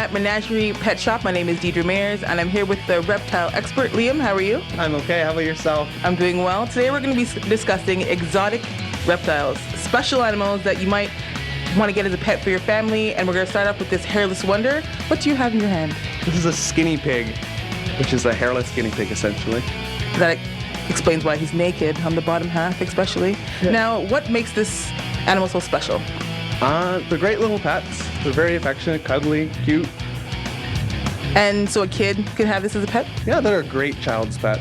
at Menagerie Pet Shop. My name is Deidra Mayers, and I'm here with the reptile expert, Liam. How are you? I'm okay. How about yourself? I'm doing well. Today we're going to be discussing exotic reptiles, special animals that you might want to get as a pet for your family, and we're going to start off with this Hairless Wonder. What do you have in your hand? This is a skinny pig, which is a hairless guinea pig, essentially. That explains why he's naked on the bottom half, especially. Yeah. Now, what makes this animal so special? They're great little pets. They're very affectionate, cuddly, cute. And so a kid can have this as a pet? Yeah, they're a great child's pet.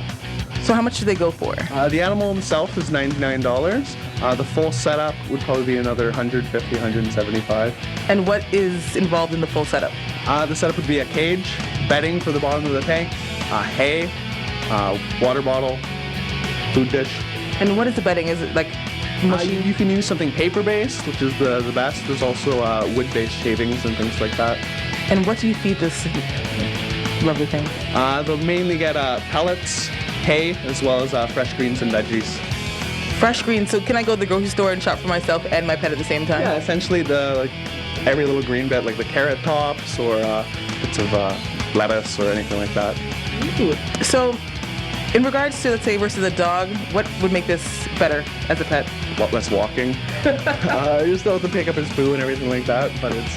So how much do they go for? The animal himself is $99. The full setup would probably be another $150, $175. And what is involved in the full setup? The setup would be a cage, bedding for the bottom of the tank, hay, water bottle, food dish. And what is the bedding? Is it like mushy? You can use something paper-based, which is the best. There's also wood-based shavings and things like that. And what do you feed this lovely thing? They'll mainly get pellets, hay, as well as fresh greens and veggies. Fresh greens. So can I go to the grocery store and shop for myself and my pet at the same time? Yeah, essentially every little green bit, like the carrot tops or bits of lettuce or anything like that. Ooh. So in regards to, let's say, versus a dog, what would make this better as a pet? A lot less walking. You still have to pick up his poo and everything like that, but it's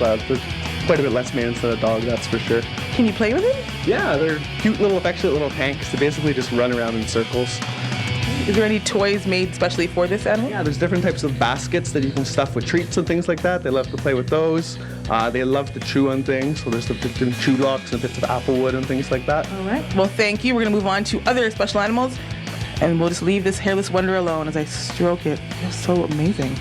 quite a bit less maintenance than a dog, that's for sure. Can you play with him? Yeah, they're cute little affectionate little tanks. They basically just run around in circles. Is there any toys made specially for this animal? Yeah, there's different types of baskets that you can stuff with treats and things like that. They love to play with those. They love to chew on things, so there's the different chew blocks and bits of apple wood and things like that. All right. Well, thank you. We're going to move on to other special animals, and we'll just leave this Hairless Wonder alone as I stroke it. It feels so amazing.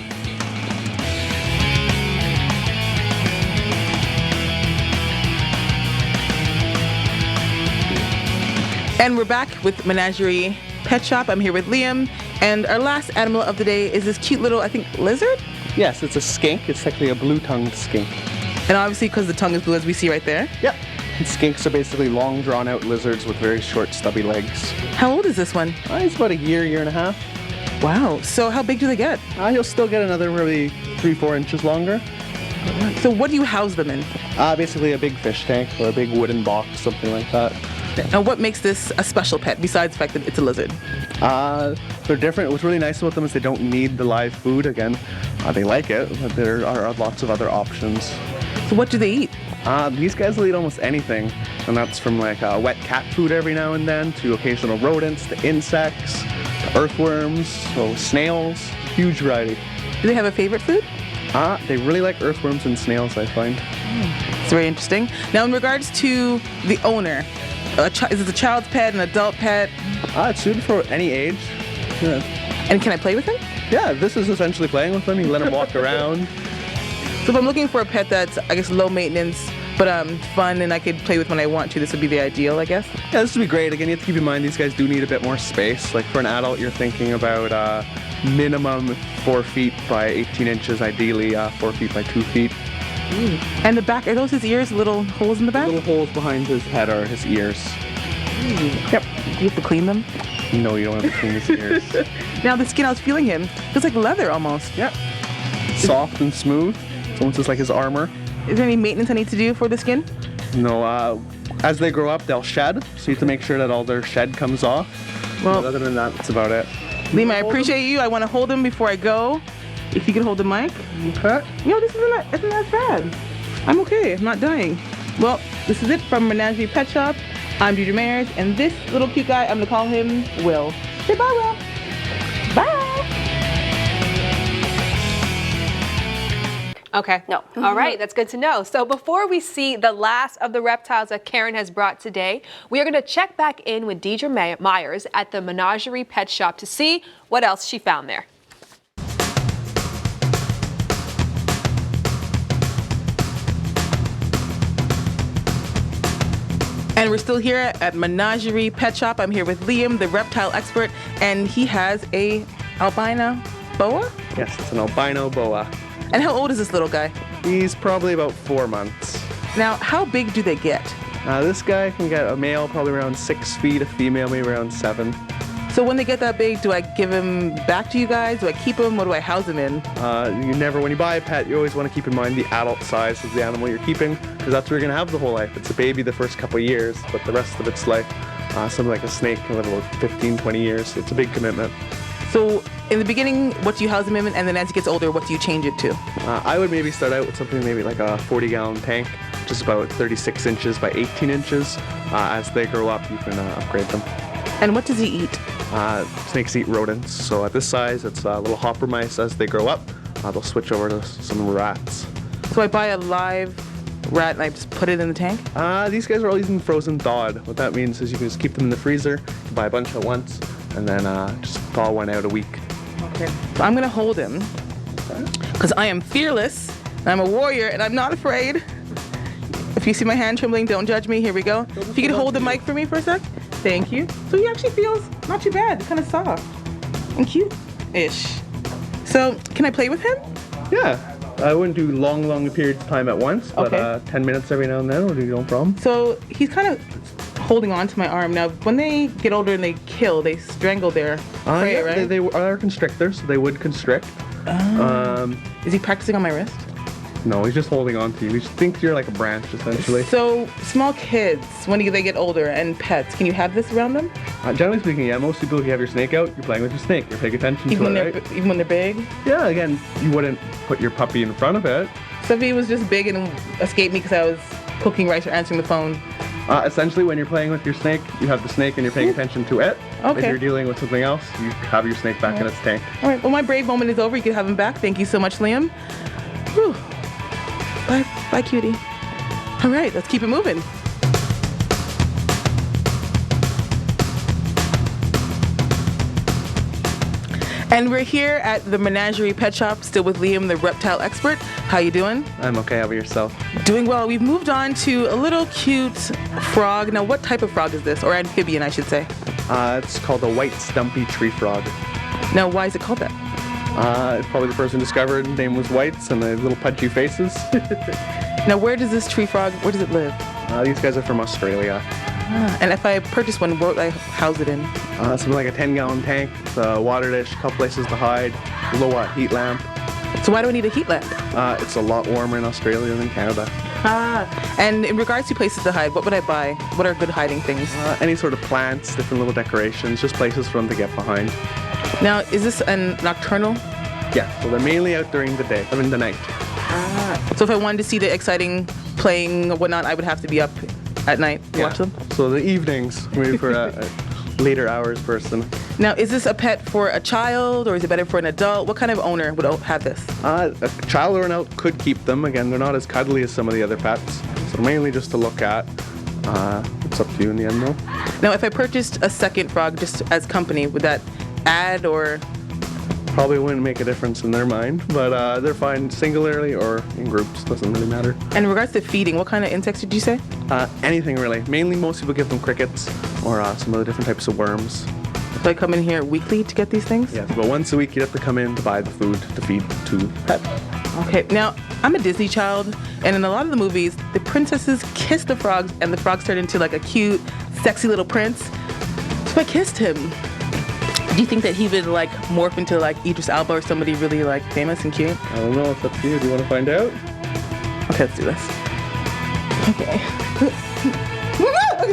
And we're back with Menagerie Pet Shop. I'm here with Liam, and our last animal of the day is this cute little, I think, lizard? Yes, it's a skink. It's technically a blue-tongued skink. And obviously because the tongue is blue, as we see right there. Yep. And skinks are basically long, drawn-out lizards with very short, stubby legs. How old is this one? He's about a year and a half. Wow. So how big do they get? He'll still get another maybe 3-4 inches longer. So what do you house them in? Basically a big fish tank or a big wooden box, something like that. And what makes this a special pet besides the fact that it's a lizard? They're different. What's really nice about them is they don't need the live food. Again, they like it, but there are lots of other options. So what do they eat? These guys will eat almost anything, and that's from like wet cat food every now and then to occasional rodents, to insects, to earthworms, so snails, huge variety. Do they have a favorite food? They really like earthworms and snails, I find. It's very interesting. Now in regards to the owner, is this a child's pet, an adult pet? It's suited for any age. Yeah. And can I play with him? Yeah, this is essentially playing with him. You let him walk around. So if I'm looking for a pet that's, I guess, low maintenance, but fun and I could play with when I want to, this would be the ideal, I guess? Yeah, this would be great. Again, you have to keep in mind these guys do need a bit more space. Like for an adult, you're thinking about minimum 4 feet by 18 inches, ideally 4 feet by 2 feet. Ooh. And the back, are those his ears, little holes in the back? The little holes behind his head are his ears. Ooh. Yep. Do you have to clean them? No, you don't have to clean his ears. Now the skin, I was feeling him. Feels like leather almost. Yep. Soft and smooth. It's almost just like his armor. Is there any maintenance I need to do for the skin? No, as they grow up, they'll shed. So you have to make sure that all their shed comes off. Well, but other than that, that's about it. Liam, I appreciate you. I want to hold him before I go. If you could hold the mic. Okay. This isn't that bad. I'm okay. I'm not dying. Well, this is it from Menagerie Pet Shop. I'm Deidra Mayers, and this little cute guy, I'm going to call him Will. Say bye, Will. Bye. Okay. No. All right. That's good to know. So before we see the last of the reptiles that Karen has brought today, we are going to check back in with Deidra Mayers at the Menagerie Pet Shop to see what else she found there. And we're still here at Menagerie Pet Shop. I'm here with Liam, the reptile expert, and he has a albino boa? Yes, it's an albino boa. And how old is this little guy? He's probably about 4 months. Now, how big do they get? This guy can get a male probably around 6 feet, a female maybe around 7. So when they get that big, do I give him back to you guys? Do I keep him? What do I house him in? When you buy a pet, you always want to keep in mind the adult size of the animal you're keeping, because that's where you're going to have the whole life. It's a baby the first couple of years, but the rest of its life, something like a snake can live about 15, 20 years. It's a big commitment. So in the beginning, what do you house him in? And then as he gets older, what do you change it to? I would maybe start out with something maybe like a 40-gallon tank, which is about 36 inches by 18 inches. As they grow up, you can upgrade them. And what does he eat? Snakes eat rodents, so at this size, it's little hopper mice. As they grow up, they'll switch over to some rats. So I buy a live rat and I just put it in the tank? These guys are all using frozen thawed. What that means is you can just keep them in the freezer, you buy a bunch at once, and then just thaw one out a week. Okay. So I'm gonna hold him, because I am fearless, and I'm a warrior, and I'm not afraid. If you see my hand trembling, don't judge me. Here we go. If you could hold the mic for me for a sec. Thank you. So he actually feels not too bad, kind of soft and cute-ish. So can I play with him? Yeah. I wouldn't do long periods of time at once, but 10 minutes every now and then will do no problem. So he's kind of holding on to my arm. Now, when they get older and they kill, they strangle their prey, yeah, right? they are constrictors, so they would constrict. Is he practicing on my wrist? No, he's just holding on to you. He thinks you're like a branch, essentially. So, small kids, when they get older, and pets, can you have this around them? Generally speaking, yeah. Most people, if you have your snake out, you're playing with your snake. You're paying attention Even to when it, they're right? even when they're big? Yeah, again, you wouldn't put your puppy in front of it. So if he was just big and escaped me because I was cooking rice or answering the phone? Essentially, when you're playing with your snake, you have the snake and you're paying attention to it. Okay. If you're dealing with something else, you have your snake back in its tank. All right, well, my brave moment is over. You can have him back. Thank you so much, Liam. Whew. Bye, cutie. All right, let's keep it moving. And we're here at the Menagerie Pet Shop, still with Liam, the reptile expert. How you doing? I'm okay. How about yourself? Doing well. We've moved on to a little cute frog. Now, what type of frog is this? Or amphibian, I should say. It's called a white stumpy tree frog. Now, why is it called that? It's probably the person who discovered it. Name was whites and they have little pudgy faces. Now, where does this tree frog, where does it live? These guys are from Australia. And if I purchase one, what would I house it in? Something like a 10-gallon tank, with a water dish, a couple places to hide, low heat lamp. So why do I need a heat lamp? It's a lot warmer in Australia than Canada. And in regards to places to hide, what would I buy? What are good hiding things? Any sort of plants, different little decorations, just places for them to get behind. Now, is this a nocturnal? Yeah, so they're mainly out during the day, in the night. So if I wanted to see the exciting playing or whatnot, I would have to be up at night to watch them? So the evenings, maybe for a later hours person. Now, is this a pet for a child or is it better for an adult? What kind of owner would have this? A child or an adult could keep them. Again, they're not as cuddly as some of the other pets. So mainly just to look at. It's up to you in the end though. Now, if I purchased a second frog just as company, would that add or? Probably wouldn't make a difference in their mind, but they're fine singularly or in groups, doesn't really matter. And in regards to feeding, what kind of insects did you say? Anything really. Mainly most people give them crickets or some other different types of worms. So I come in here weekly to get these things? Yes, but once a week you have to come in to buy the food to feed to the pet. Okay, now I'm a Disney child, and in a lot of the movies, the princesses kiss the frogs and the frogs turn into like a cute, sexy little prince. So I kissed him. Do you think that he would like morph into like Idris Elba or somebody really like famous and cute? I don't know, it's up to you. Do you want to find out? Okay, let's do this. Okay.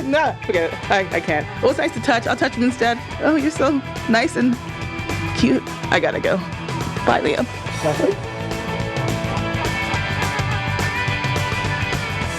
No, forget it. I can't. Well, it's nice to touch. I'll touch him instead. Oh, you're so nice and cute. I gotta go. Bye, Liam.